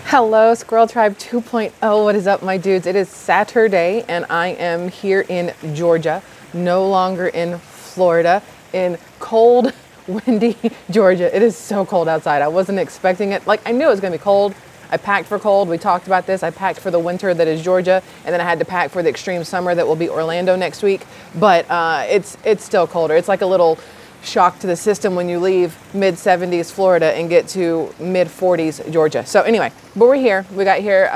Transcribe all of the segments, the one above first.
Hello, Squirrel Tribe 2.0. What is up, my dudes? It is Saturday, and I am here in Georgia, no longer in Florida, in cold, windy Georgia. It is so cold outside. I wasn't expecting it. Like, I knew it was going to be cold. I packed for cold. We talked about this. I packed for the winter that is Georgia, and then I had to pack for the extreme summer that will be Orlando next week. But it's still colder. It's like a little shock to the system when you leave mid-70s Florida and get to mid-40s Georgia. So anyway, but we're here. We got here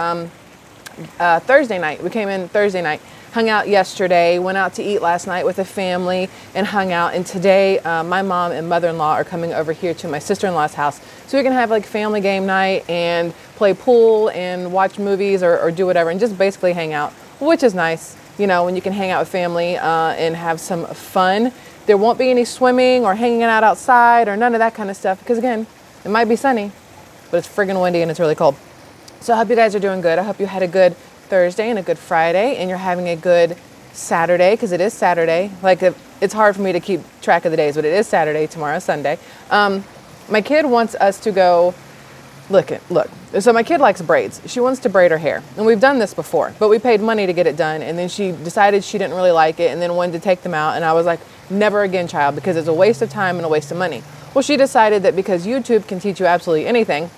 Thursday night. We came in Thursday night, hung out yesterday, went out to eat last night with the family and hung out. And today my mom and mother-in-law are coming over here to my sister-in-law's house so we can have like family game night and play pool and watch movies or do whatever and just basically hang out, which is nice, you know, when you can hang out with family and have some fun. There won't be any swimming or hanging out outside or none of that kind of stuff because, again, it might be sunny, but it's friggin' windy and it's really cold. So I hope you guys are doing good. I hope you had a good Thursday and a good Friday and you're having a good Saturday because it is Saturday. Like, it's hard for me to keep track of the days, but it is Saturday, tomorrow, Sunday. My kid wants us to go, look. So my kid likes braids. She wants to braid her hair. And we've done this before, but we paid money to get it done. And then she decided she didn't really like it and then wanted to take them out. And I was like, never again, child, because it's a waste of time and a waste of money. Well, she decided that because YouTube can teach you absolutely anything,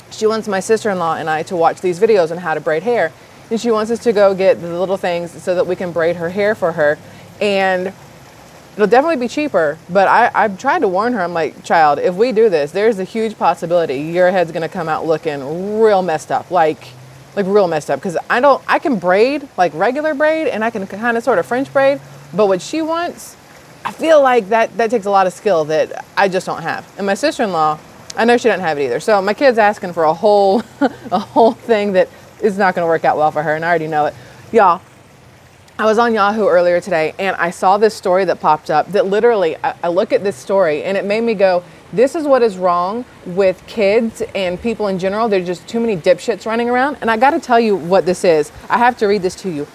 she wants my sister-in-law and I to watch these videos on how to braid hair. And she wants us to go get the little things so that we can braid her hair for her. And it'll definitely be cheaper, but I've tried to warn her. I'm like, child, if we do this, there's a huge possibility your head's gonna come out looking real messed up, like real messed up. Because I can braid, like regular braid, and I can kind of sort of French braid, but what she wants, I feel like that takes a lot of skill that I just don't have. And my sister-in-law, I know she doesn't have it either. So my kid's asking for a whole thing that is not gonna work out well for her, and I already know it. Y'all, I was on Yahoo earlier today and I saw this story that popped up that literally, I look at this story and it made me go, this is what is wrong with kids and people in general. There's just too many dipshits running around. And I got to tell you what this is. I have to read this to you.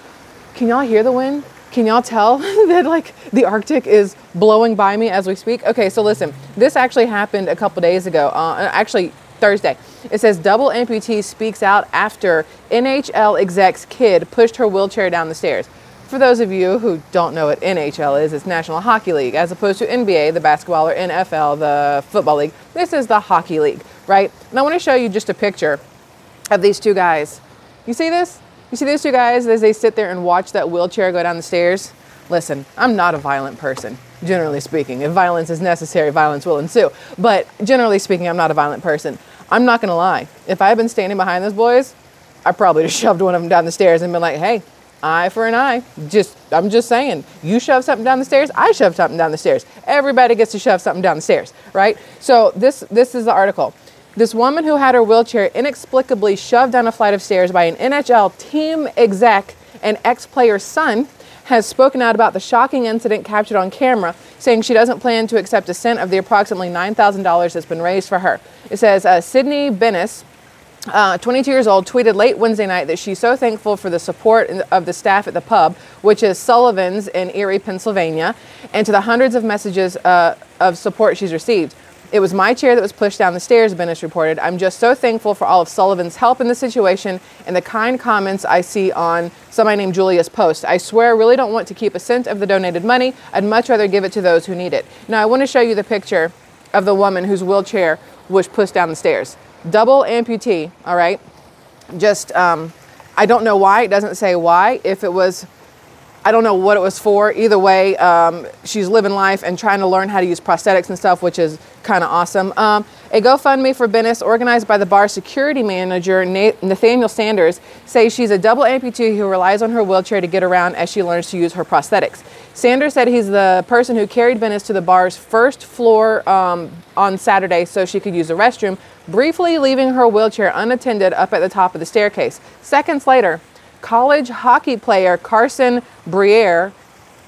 Can y'all hear the wind? Can y'all tell that like the Arctic is blowing by me as we speak? Okay, so listen, this actually happened a couple days ago, actually Thursday. It says double amputee speaks out after NHL exec's kid pushed her wheelchair down the stairs. For those of you who don't know what NHL is, it's National Hockey League, as opposed to NBA, the basketball, or NFL, the football league. This is the hockey league, right? And I want to show you just a picture of these two guys. You see this? You see these two guys as they sit there and watch that wheelchair go down the stairs? Listen, I'm not a violent person, generally speaking. If violence is necessary, violence will ensue. But generally speaking, I'm not a violent person. I'm not going to lie. If I had been standing behind those boys, I probably just shoved one of them down the stairs and been like, hey, eye for an eye. I'm just saying, you shove something down the stairs, I shove something down the stairs. Everybody gets to shove something down the stairs, right? So this is the article. This woman who had her wheelchair inexplicably shoved down a flight of stairs by an NHL team exec and ex-player's son has spoken out about the shocking incident captured on camera, saying she doesn't plan to accept a cent of the approximately $9,000 that's been raised for her. It says Sydney Bennis, 22 years old, tweeted late Wednesday night that she's so thankful for the support of the staff at the pub, which is Sullivan's in Erie, Pennsylvania, and to the hundreds of messages of support she's received. It was my chair that was pushed down the stairs, Bennis reported. I'm just so thankful for all of Sullivan's help in the situation and the kind comments I see on somebody named Julia's post. I swear I really don't want to keep a cent of the donated money. I'd much rather give it to those who need it. Now I want to show you the picture of the woman whose wheelchair was pushed down the stairs. Double amputee, all right? Just, I don't know why. It doesn't say why. If it was, I don't know what it was for. Either way, she's living life and trying to learn how to use prosthetics and stuff, which is kind of awesome. A GoFundMe for Bennis, organized by the bar's security manager, Nathaniel Sanders, says she's a double amputee who relies on her wheelchair to get around as she learns to use her prosthetics. Sanders said he's the person who carried Bennis to the bar's first floor on Saturday so she could use the restroom, briefly leaving her wheelchair unattended up at the top of the staircase. Seconds later, college hockey player Carson Briere,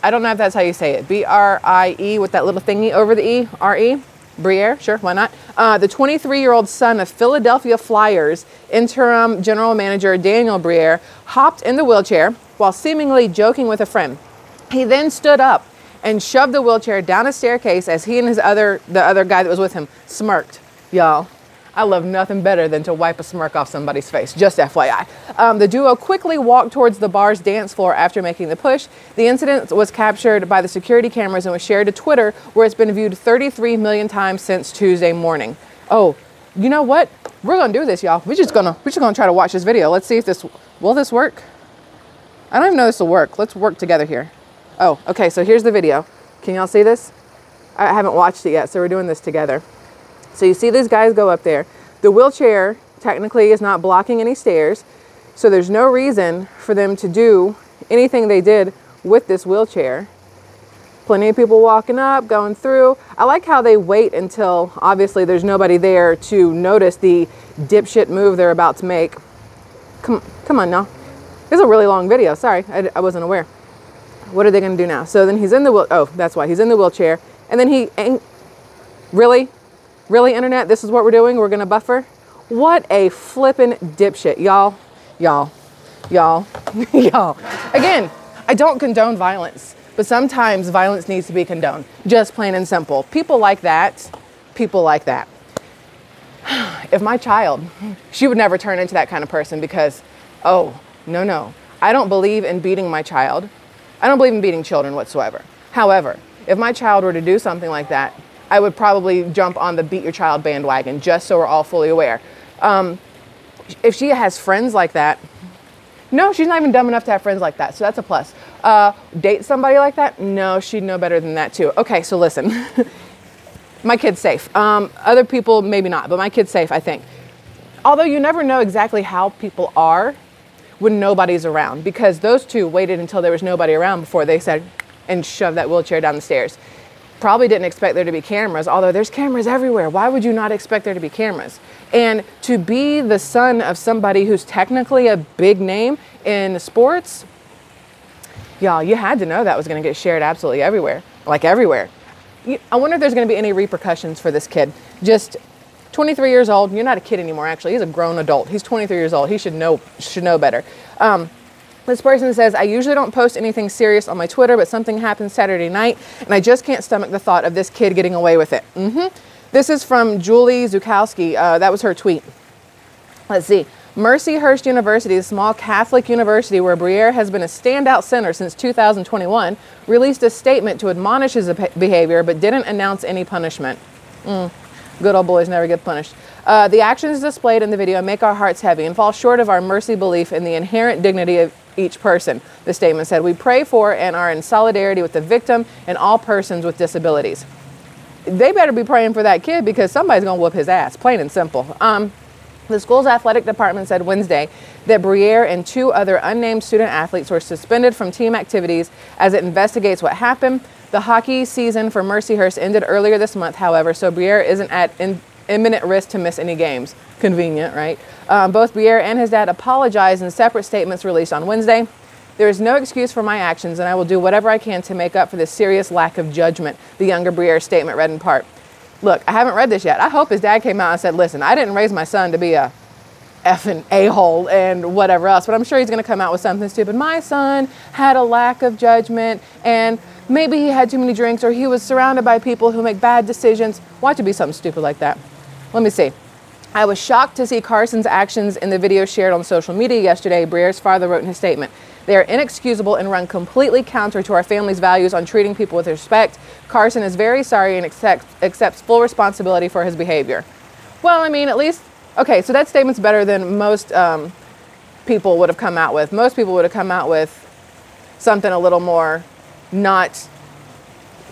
I don't know if that's how you say it, B-R-I-E with that little thingy over the E, R-E, Briere, sure, why not? The 23-year-old son of Philadelphia Flyers interim general manager Daniel Briere hopped in the wheelchair while seemingly joking with a friend. He then stood up and shoved the wheelchair down a staircase as he and the other guy that was with him smirked. Y'all, I love nothing better than to wipe a smirk off somebody's face, just FYI. The duo quickly walked towards the bar's dance floor after making the push. The incident was captured by the security cameras and was shared to Twitter, where it's been viewed 33 million times since Tuesday morning. Oh, you know what? We're gonna do this, y'all. We're just gonna try to watch this video. Let's see if will this work? I don't even know if this will work. Let's work together here. Oh, okay, so here's the video. Can y'all see this? I haven't watched it yet, so we're doing this together. So you see these guys go up there. The wheelchair technically is not blocking any stairs, so there's no reason for them to do anything they did with this wheelchair. Plenty of people walking up, going through. I like how they wait until obviously there's nobody there to notice the dipshit move they're about to make. Come on now. This is a really long video. Sorry, I wasn't aware. What are they going to do now? So then he's in the oh, that's why he's in the wheelchair, and then he really, internet. This is what we're doing. We're going to buffer. What a flippin' dipshit, y'all. Again, I don't condone violence. But sometimes violence needs to be condoned, just plain and simple. People like that. If my child, she would never turn into that kind of person because, oh, no. I don't believe in beating my child. I don't believe in beating children whatsoever. However, if my child were to do something like that, I would probably jump on the beat your child bandwagon, just so we're all fully aware. If she has friends like that, no, she's not even dumb enough to have friends like that, so that's a plus. Date somebody like that? No, she'd know better than that too. Okay, so listen, my kid's safe. Other people, maybe not, but my kid's safe, I think. Although you never know exactly how people are when nobody's around, because those two waited until there was nobody around before they said and shoved that wheelchair down the stairs. Probably didn't expect there to be cameras, although there's cameras everywhere. Why would you not expect there to be cameras? And to be the son of somebody who's technically a big name in sports, y'all, you had to know that was going to get shared absolutely everywhere, like everywhere. I wonder if there's going to be any repercussions for this kid. Just 23 years old. You're not a kid anymore, actually. He's a grown adult. He's 23 years old. He should know better. This person says, I usually don't post anything serious on my Twitter, but something happened Saturday night, and I just can't stomach the thought of this kid getting away with it. This is from Julie Zukowski. That was her tweet. Let's see. Mercyhurst University, a small Catholic university where Briere has been a standout center since 2021, released a statement to admonish his behavior, but didn't announce any punishment. Good old boys never get punished. The actions displayed in the video make our hearts heavy and fall short of our mercy belief in the inherent dignity of each person. The statement said, we pray for and are in solidarity with the victim and all persons with disabilities. They better be praying for that kid because somebody's going to whoop his ass, plain and simple. The school's athletic department said Wednesday that Briere and 2 other unnamed student athletes were suspended from team activities as it investigates what happened. The hockey season for Mercyhurst ended earlier this month, however, so Briere isn't at imminent risk to miss any games. Convenient, right? Both Briere and his dad apologized in separate statements released on Wednesday. There is no excuse for my actions, and I will do whatever I can to make up for this serious lack of judgment, the younger Briere statement read in part. Look, I haven't read this yet. I hope his dad came out and said, listen, I didn't raise my son to be a effing a-hole and whatever else, but I'm sure he's going to come out with something stupid. My son had a lack of judgment, and maybe he had too many drinks, or he was surrounded by people who make bad decisions. Watch it be something stupid like that. Let me see. I was shocked to see Carson's actions in the video shared on social media yesterday, Briere's father wrote in his statement. They are inexcusable and run completely counter to our family's values on treating people with respect. Carson is very sorry and accepts full responsibility for his behavior. Well, I mean, at least, okay, so that statement's better than most people would have come out with. Most people would have come out with something a little more not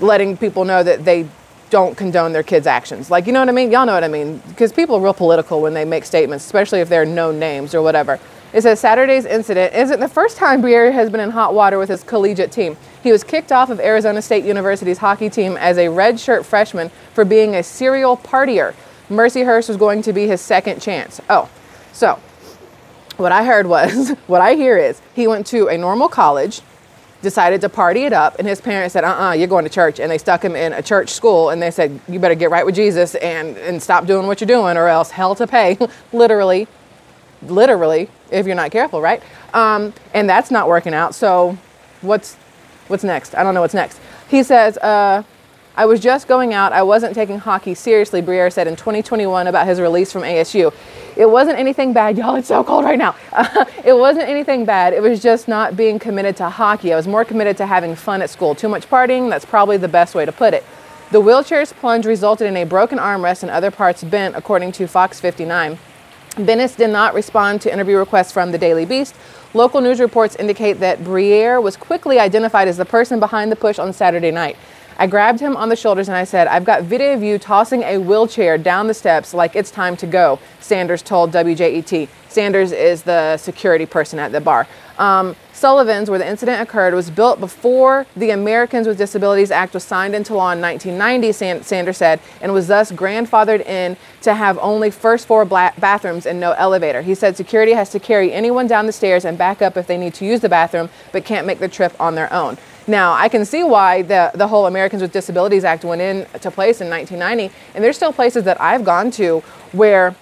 letting people know that they don't condone their kids' actions. Like, you know what I mean? Y'all know what I mean. Because people are real political when they make statements, especially if they're known names or whatever. It says Saturday's incident isn't the first time Briere has been in hot water with his collegiate team. He was kicked off of Arizona State University's hockey team as a redshirt freshman for being a serial partier. Mercyhurst was going to be his second chance. Oh, so what I heard was, what I hear is he went to a normal college, decided to party it up, and his parents said, you're going to church, and they stuck him in a church school, and they said, you better get right with Jesus and stop doing what you're doing, or else hell to pay, literally, if you're not careful, right? And that's not working out, so what's next? I don't know what's next. He says, I was just going out. I wasn't taking hockey seriously, Briere said in 2021 about his release from ASU. It wasn't anything bad. Y'all, it's so cold right now. It wasn't anything bad. It was just not being committed to hockey. I was more committed to having fun at school. Too much partying, that's probably the best way to put it. The wheelchair's plunge resulted in a broken armrest and other parts bent, according to Fox 59. Bennis did not respond to interview requests from the Daily Beast. Local news reports indicate that Briere was quickly identified as the person behind the push on Saturday night. I grabbed him on the shoulders and I said, "I've got video of you tossing a wheelchair down the steps like it's time to go," Sanders told WJET. Sanders is the security person at the bar. Sullivan's, where the incident occurred, was built before the Americans with Disabilities Act was signed into law in 1990, Sanders said, and was thus grandfathered in to have only first floor bathrooms and no elevator. He said security has to carry anyone down the stairs and back up if they need to use the bathroom, but can't make the trip on their own. Now, I can see why the whole Americans with Disabilities Act went into place in 1990, and there's still places that I've gone to where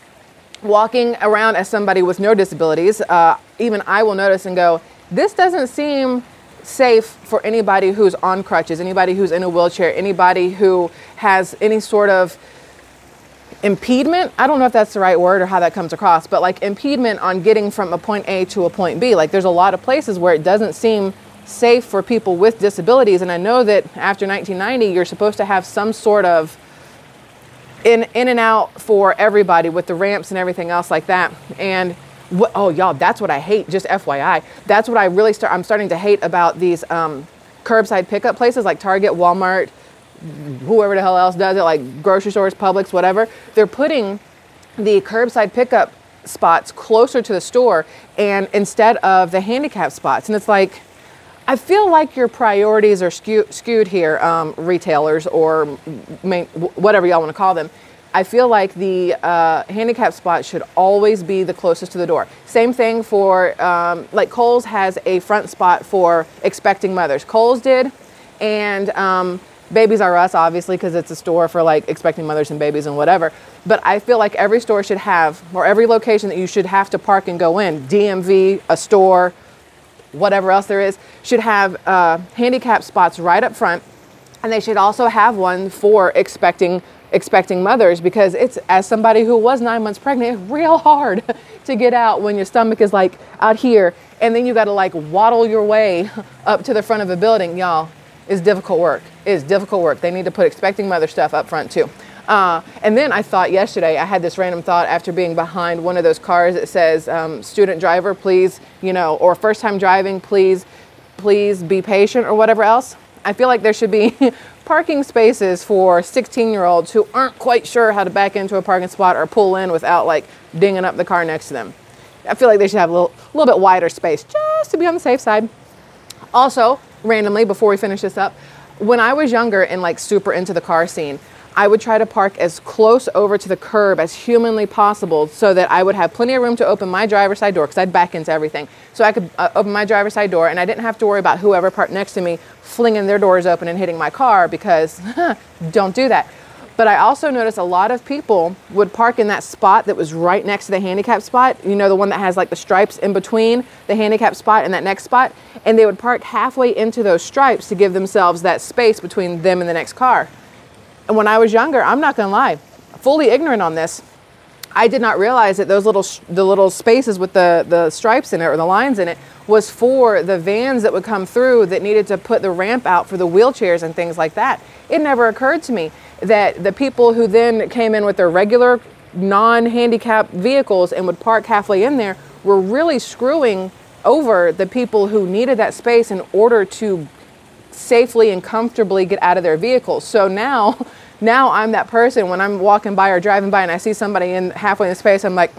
walking around as somebody with no disabilities, even I will notice and go, this doesn't seem safe for anybody who's on crutches, anybody who's in a wheelchair, anybody who has any sort of impediment. I don't know if that's the right word or how that comes across, but like impediment on getting from a point A to a point B. Like there's a lot of places where it doesn't seem safe for people with disabilities. And I know that after 1990, you're supposed to have some sort of in and out for everybody with the ramps and everything else like that. And oh, y'all, that's what I hate, just FYI. That's what I'm starting to hate about these curbside pickup places like Target, Walmart, whoever the hell else does it, like grocery stores, Publix, whatever. They're putting the curbside pickup spots closer to the store and instead of the handicap spots. And it's like, I feel like your priorities are skewed here, retailers or whatever y'all want to call them. I feel like the handicap spot should always be the closest to the door. Same thing for, like Kohl's has a front spot for expecting mothers. Kohl's did, and Babies R Us, obviously, because it's a store for like expecting mothers and babies and whatever. But I feel like every store should have, or every location that you should have to park and go in, DMV, a store, whatever else there is, should have handicap spots right up front. And they should also have one for expecting mothers, because it's, as somebody who was 9 months pregnant, it's real hard to get out when your stomach is like out here. And then you got to like waddle your way up to the front of a building. Y'all, it's difficult work. It's difficult work. They need to put expecting mother stuff up front too. And then I thought yesterday, I had this random thought after being behind one of those cars that says, student driver, please, you know, or first time driving, please be patient or whatever else. I feel like there should be parking spaces for 16-year-olds who aren't quite sure how to back into a parking spot or pull in without like dinging up the car next to them. I feel like they should have a little bit wider space just to be on the safe side. Also, randomly, before we finish this up, when I was younger and like super into the car scene, I would try to park as close over to the curb as humanly possible so that I would have plenty of room to open my driver's side door, because I'd back into everything. So I could open my driver's side door and I didn't have to worry about whoever parked next to me flinging their doors open and hitting my car, because don't do that. But I also noticed a lot of people would park in that spot that was right next to the handicap spot. You know, the one that has like the stripes in between the handicap spot and that next spot. And they would park halfway into those stripes to give themselves that space between them and the next car. And when I was younger, I'm not gonna lie, fully ignorant on this, I did not realize that those the little spaces with the stripes in it or the lines in it was for the vans that would come through that needed to put the ramp out for the wheelchairs and things like that. It never occurred to me that the people who then came in with their regular non-handicapped vehicles and would park halfway in there were really screwing over the people who needed that space in order to safely and comfortably get out of their vehicles. So now I'm that person when I'm walking by or driving by and I see somebody in halfway in the space, I'm like,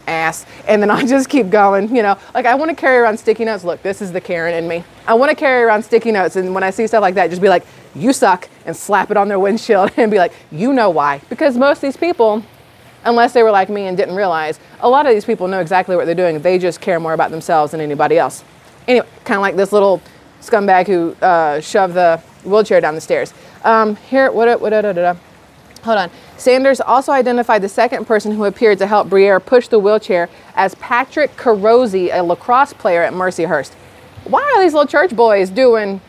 ass. And then I just keep going, you know, like I want to carry around sticky notes. Look, this is the Karen in me. I want to carry around sticky notes. And when I see stuff like that, just be like, you suck, and slap it on their windshield and be like, you know why? Because most of these people, unless they were like me and didn't realize, a lot of these people know exactly what they're doing. They just care more about themselves than anybody else. Anyway, kind of like this little scumbag who shoved the wheelchair down the stairs. Hold on. Sanders also identified the second person who appeared to help Briere push the wheelchair as Patrick Carosi, a lacrosse player at Mercyhurst. Why are these little church boys doing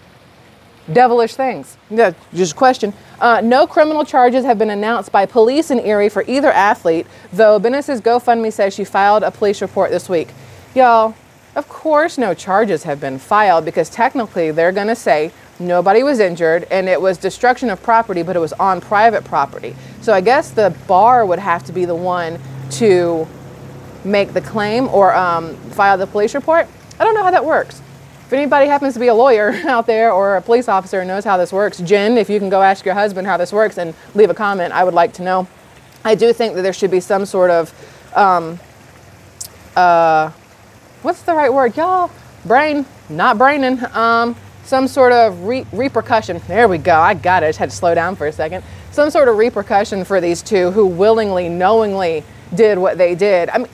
devilish things. Yeah, just a question. No criminal charges have been announced by police in Erie for either athlete, though Bennis's GoFundMe says she filed a police report this week. Y'all, of course no charges have been filed, because technically they're going to say nobody was injured and it was destruction of property, but it was on private property. So I guess the bar would have to be the one to make the claim or file the police report. I don't know how that works. If anybody happens to be a lawyer out there or a police officer and knows how this works, Jen, if you can go ask your husband how this works and leave a comment, I would like to know. I do think that there should be some sort of, what's the right word, y'all? Brain, not braining. Some sort of repercussion. There we go, I got it. I just had to slow down for a second. Some sort of repercussion for these two who willingly, knowingly did what they did. I mean,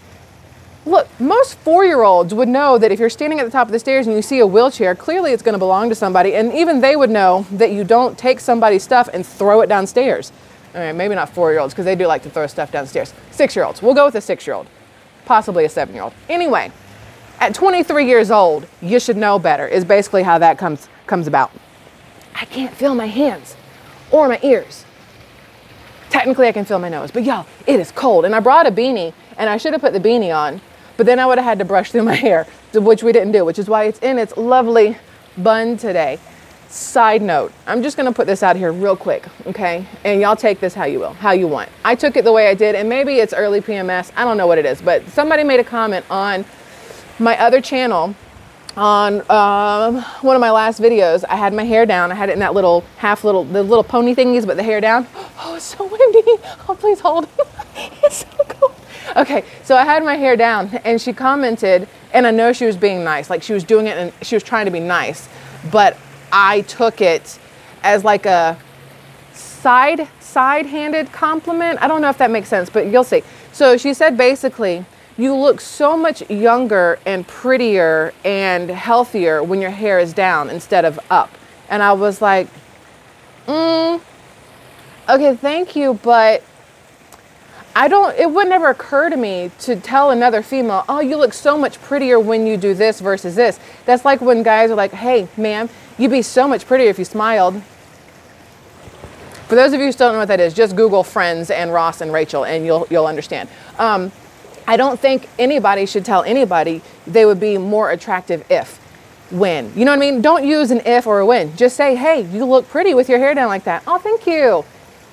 look, most 4-year-olds would know that if you're standing at the top of the stairs and you see a wheelchair, clearly it's going to belong to somebody. And even they would know that you don't take somebody's stuff and throw it downstairs. All right, maybe not 4-year-olds, because they do like to throw stuff downstairs. 6-year-olds. We'll go with a 6-year-old. Possibly a 7-year-old. Anyway, at 23 years old, you should know better, is basically how that comes about. I can't feel my hands or my ears. Technically, I can feel my nose, but y'all, it is cold. And I brought a beanie, and I should have put the beanie on, but then I would have had to brush through my hair, which we didn't do, which is why it's in its lovely bun today. Side note, I'm just gonna put this out here real quick, okay? And y'all take this how you will, how you want. I took it the way I did, and maybe it's early PMS, I don't know what it is, but somebody made a comment on my other channel on one of my last videos. I had my hair down. I had it in that little the little pony thingies, but the hair down. Oh, it's so windy. Oh, please hold. It's so cold. Okay, so I had my hair down, and she commented, and I know she was being nice, like she was doing it and she was trying to be nice, but I took it as like a side-handed compliment. I don't know if that makes sense, but you'll see. So she said basically, you look so much younger and prettier and healthier when your hair is down instead of up. And I was like, okay, thank you, but it would never occur to me to tell another female, oh, you look so much prettier when you do this versus this. That's like when guys are like, hey, ma'am, you'd be so much prettier if you smiled. For those of you who still don't know what that is, just Google Friends and Ross and Rachel and you'll understand. I don't think anybody should tell anybody they would be more attractive if, when. You know what I mean? Don't use an if or a when. Just say, hey, you look pretty with your hair down like that. Oh, thank you.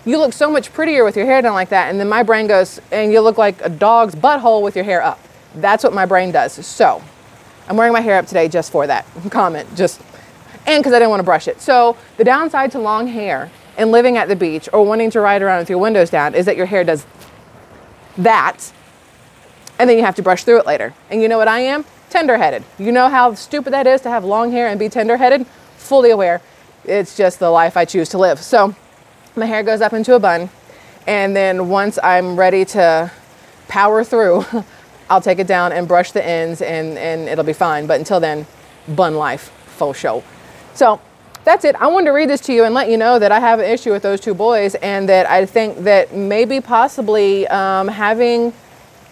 You look so much prettier with your hair down like that. And then my brain goes, and you look like a dog's butthole with your hair up. That's what my brain does. So I'm wearing my hair up today just for that comment, and because I didn't want to brush it. So the downside to long hair and living at the beach or wanting to ride around with your windows down is that your hair does that. And then you have to brush through it later. And you know what I am? Tender-headed. You know how stupid that is to have long hair and be tender-headed? Fully aware. It's just the life I choose to live. So my hair goes up into a bun. And then once I'm ready to power through, I'll take it down and brush the ends and it'll be fine. But until then, bun life, full show. So that's it. I wanted to read this to you and let you know that I have an issue with those two boys, and that I think that maybe possibly having...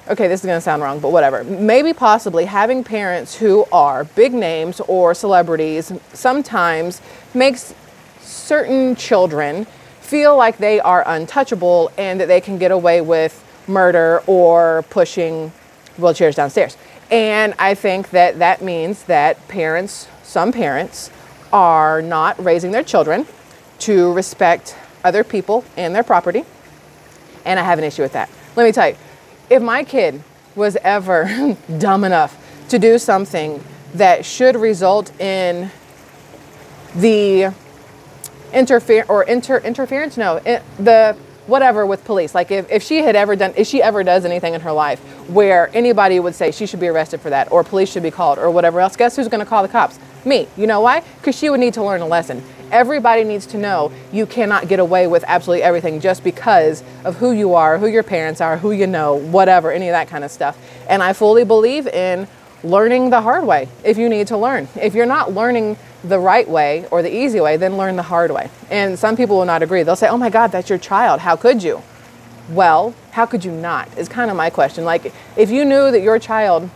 Okay, this is going to sound wrong, but whatever. Maybe possibly having parents who are big names or celebrities sometimes makes certain children feel like they are untouchable and that they can get away with murder or pushing wheelchairs downstairs. And I think that that means that parents, some parents, are not raising their children to respect other people and their property. And I have an issue with that. Let me tell you. If my kid was ever dumb enough to do something that should result in the interference, no, the whatever with police, like if she ever does anything in her life where anybody would say she should be arrested for that or police should be called or whatever else, guess who's going to call the cops? Me. You know why? Because she would need to learn a lesson. Everybody needs to know you cannot get away with absolutely everything just because of who you are, who your parents are, who you know, whatever, any of that kind of stuff. And I fully believe in learning the hard way if you need to learn. If you're not learning the right way or the easy way, then learn the hard way. And some people will not agree. They'll say, oh my God, that's your child. How could you? Well, how could you not is kind of my question. Like if you knew that your child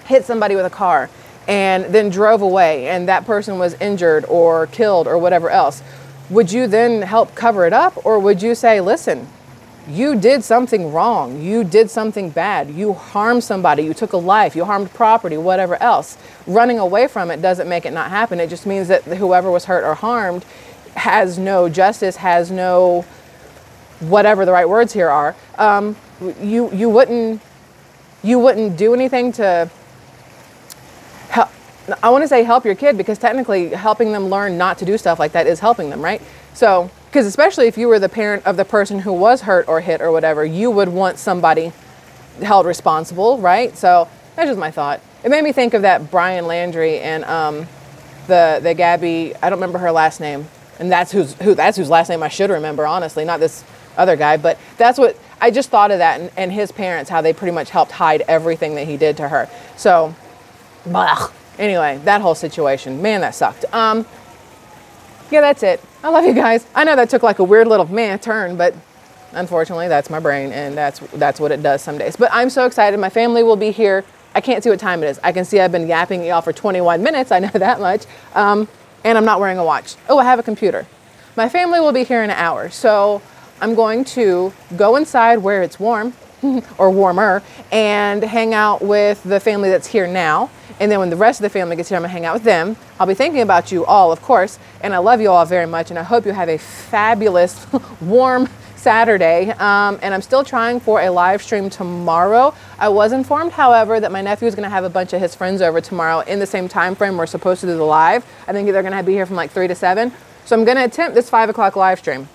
hit somebody with a car and then drove away and that person was injured or killed or whatever else, would you then help cover it up? Or would you say, listen, you did something wrong, you did something bad, you harmed somebody, you took a life, you harmed property, whatever else. Running away from it doesn't make it not happen. It just means that whoever was hurt or harmed has no justice, has no, whatever the right words here are. You wouldn't do anything to help. I want to say help your kid, because technically helping them learn not to do stuff like that is helping them, right? So, because especially if you were the parent of the person who was hurt or hit or whatever, you would want somebody held responsible, right? So that's just my thought. It made me think of that Brian Landry and the Gabby, I don't remember her last name, and that's whose last name I should remember, honestly, not this other guy, but that's what I just thought of that, and his parents, how they pretty much helped hide everything that he did to her. So, blah. Anyway, that whole situation, man, that sucked. Yeah, that's it. I love you guys. I know that took like a weird little turn, but unfortunately that's my brain, and that's what it does some days. But I'm so excited. My family will be here. I can't see what time it is. I can see I've been yapping y'all for 21 minutes. I know that much. And I'm not wearing a watch. Oh, I have a computer. My family will be here in an hour. So I'm going to go inside where it's warm or warmer and hang out with the family that's here now. And then when the rest of the family gets here, I'm gonna hang out with them. I'll be thinking about you all, of course, and I love you all very much, and I hope you have a fabulous, warm Saturday. And I'm still trying for a live stream tomorrow. I was informed, however, that my nephew is gonna have a bunch of his friends over tomorrow in the same time frame we're supposed to do the live. I think they're gonna be here from like 3 to 7. So I'm gonna attempt this 5 o'clock live stream.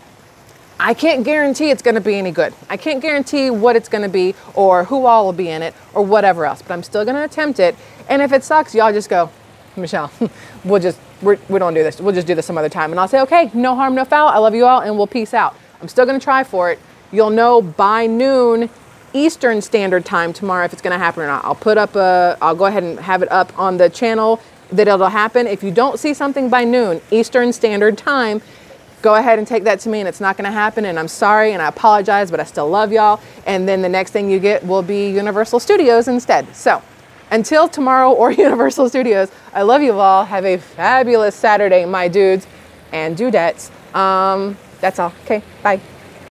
I can't guarantee it's going to be any good. I can't guarantee what it's going to be or who all will be in it or whatever else, but I'm still going to attempt it. And if it sucks, y'all just go, Michelle, we don't do this. We'll just do this some other time. And I'll say, okay, no harm, no foul. I love you all, and we'll peace out. I'm still going to try for it. You'll know by noon Eastern Standard Time tomorrow if it's going to happen or not. I'll go ahead and have it up on the channel that it'll happen. If you don't see something by noon Eastern Standard Time, go ahead and take that to me, and it's not going to happen, and I'm sorry, and I apologize, but I still love y'all. And then the next thing you get will be Universal Studios instead. So until tomorrow or Universal Studios, I love you all. Have a fabulous Saturday, my dudes and dudettes. That's all. Okay, bye.